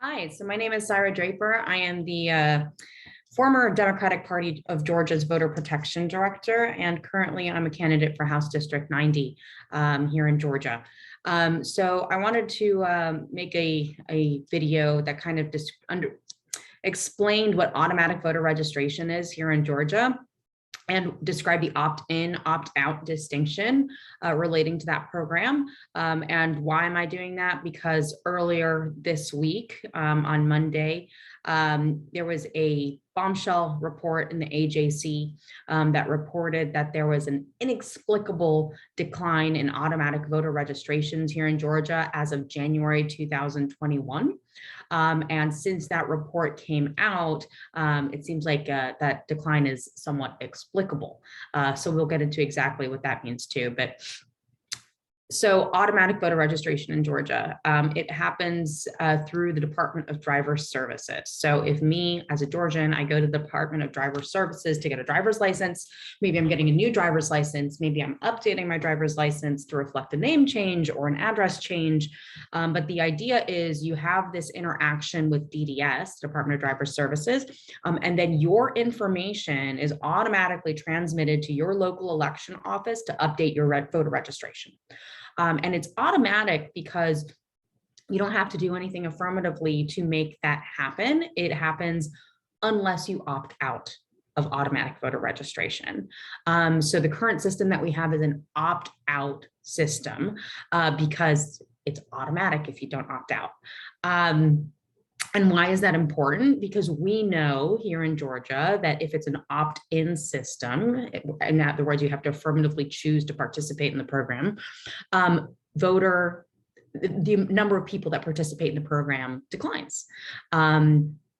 Hi, so my name is Saira Draper. I am the former Democratic Party of Georgia's Voter Protection Director, and currently I'm a candidate for House District 90 here in Georgia. So I wanted to make a video that kind of explained what automatic voter registration is here in Georgia, and describe the opt-in, opt-out distinction relating to that program. And why am I doing that? Because earlier this week, on Monday, there was a bombshell report in the AJC that reported that there was an inexplicable decline in automatic voter registrations here in Georgia as of January 2021. And since that report came out, it seems like that decline is somewhat explicable. So we'll get into exactly what that means too. But so automatic voter registration in Georgia, it happens through the Department of Driver Services. So if me as a Georgian, I go to the Department of Driver Services to get a driver's license, maybe I'm getting a new driver's license, maybe I'm updating my driver's license to reflect a name change or an address change. But the idea is you have this interaction with DDS, Department of Driver Services, and then your information is automatically transmitted to your local election office to update your voter registration. And it's automatic because you don't have to do anything affirmatively to make that happen. It happens unless you opt out of automatic voter registration. So the current system that we have is an opt-out system because it's automatic if you don't opt out. And why is that important? Because we know here in Georgia that if it's an opt-in system, in other words, you have to affirmatively choose to participate in the program, the number of people that participate in the program declines.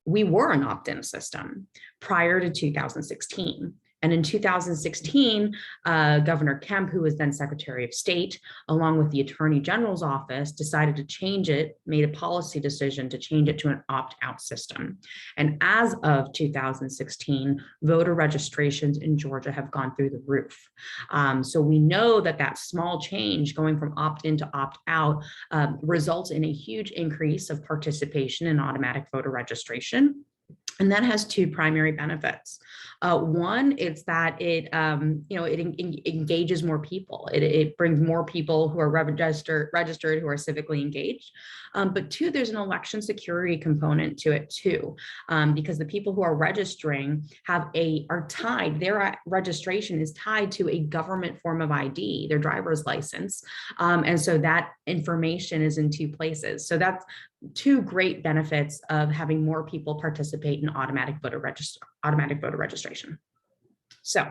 We were an opt-in system prior to 2016. And in 2016, Governor Kemp, who was then Secretary of State, along with the Attorney General's office, decided to change it, made a policy decision to change it to an opt-out system. And as of 2016, voter registrations in Georgia have gone through the roof. So we know that that small change going from opt-in to opt-out results in a huge increase of participation in automatic voter registration. And that has two primary benefits. One, it's that it engages more people. It brings more people who are registered, who are civically engaged. But two, there's an election security component to it too, because the people who are registering are tied. Their registration is tied to a government form of ID, their driver's license, and so that information is in two places. So that's two great benefits of having more people participate in automatic voter registration. So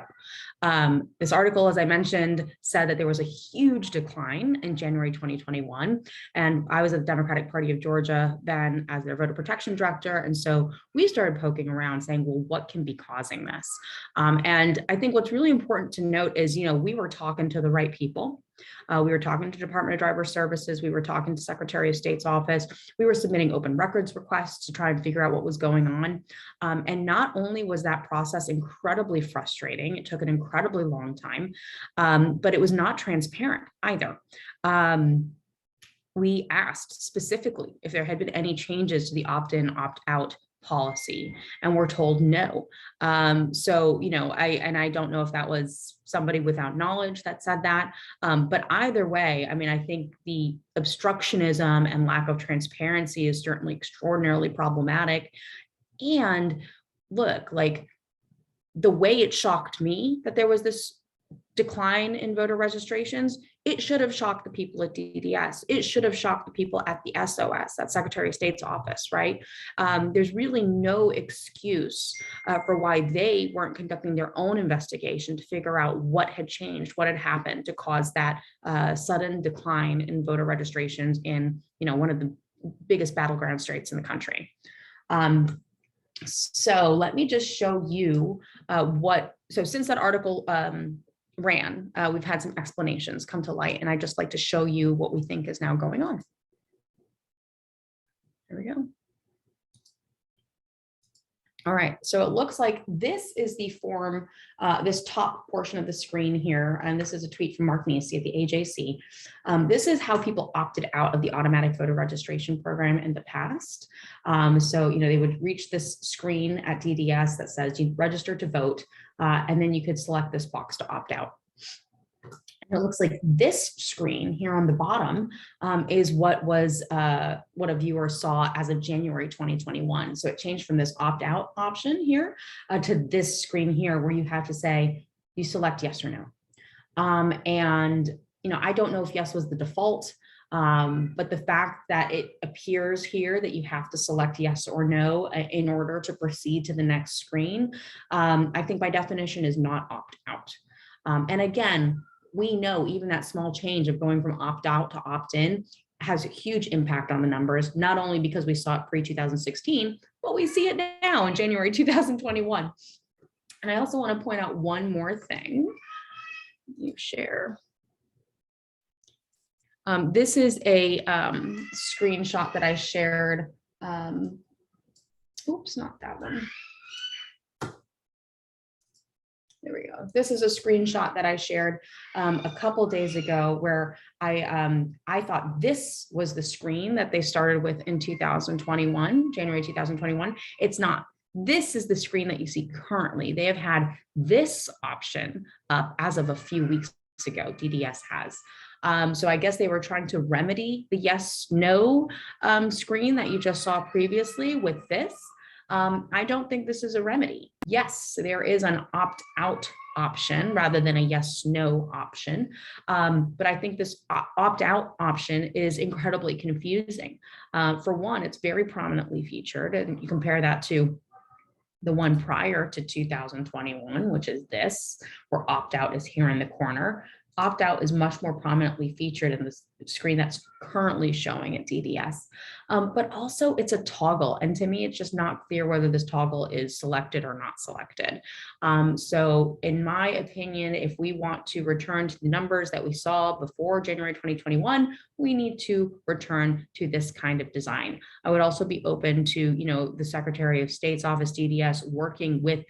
this article, as I mentioned, said that there was a huge decline in January 2021. And I was at the Democratic Party of Georgia then as their voter protection director. And so we started poking around saying, well, what can be causing this? And I think what's really important to note is, we were talking to the right people. We were talking to Department of Driver Services. We were talking to Secretary of State's office. We were submitting open records requests to try and figure out what was going on. And not only was that process incredibly frustrating, it took an incredibly long time, but it was not transparent either. We asked specifically if there had been any changes to the opt-in, opt-out policy, and we're told no. So, I don't know if that was somebody without knowledge that said that, but either way, I think the obstructionism and lack of transparency is certainly extraordinarily problematic. And look, like the way it shocked me that there was this decline in voter registrations, it should have shocked the people at DDS. It should have shocked the people at the SOS, that Secretary of State's office, right? There's really no excuse for why they weren't conducting their own investigation to figure out what had changed, what had happened to cause that sudden decline in voter registrations in, one of the biggest battleground states in the country. So let me just show you so since that article ran, we've had some explanations come to light, and I'd just like to show you what we think is now going on. There we go. All right, so it looks like this is the form, this top portion of the screen here, and this is a tweet from Mark Nisi at the AJC. This is how people opted out of the automatic voter registration program in the past. So, they would reach this screen at DDS that says you register to vote, and then you could select this box to opt out. And it looks like this screen here on the bottom is what a viewer saw as of January 2021. So it changed from this opt-out option here to this screen here where you have to say, you select yes or no. And I don't know if yes was the default, but the fact that it appears here that you have to select yes or no in order to proceed to the next screen, I think by definition is not opt-out. And again, we know even that small change of going from opt-out to opt-in has a huge impact on the numbers, not only because we saw it pre-2016, but we see it now in January 2021. And I also want to point out one more thing. You share. This is a screenshot that I shared. Oops, not that one. There we go. This is a screenshot that I shared a couple days ago where I thought this was the screen that they started with in 2021, January 2021. It's not. This is the screen that you see currently. They have had this option up as of a few weeks ago, DDS has. So I guess they were trying to remedy the yes, no screen that you just saw previously with this. I don't think this is a remedy. Yes, there is an opt-out option rather than a yes, no option. But I think this opt-out option is incredibly confusing. For one, it's very prominently featured, and you compare that to the one prior to 2021, which is this, where opt-out is here in the corner. Opt-out is much more prominently featured in the screen that's currently showing at DDS. But also it's a toggle. And to me, it's just not clear whether this toggle is selected or not selected. So in my opinion, if we want to return to the numbers that we saw before January 2021, we need to return to this kind of design. I would also be open to, the Secretary of State's office, DDS, working with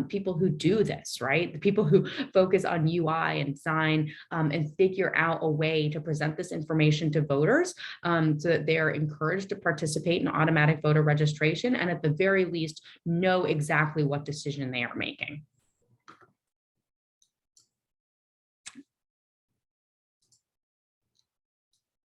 people who do this, right? The people who focus on UI and design and figure out a way to present this information to voters so that they are encouraged to participate in automatic voter registration and at the very least know exactly what decision they are making.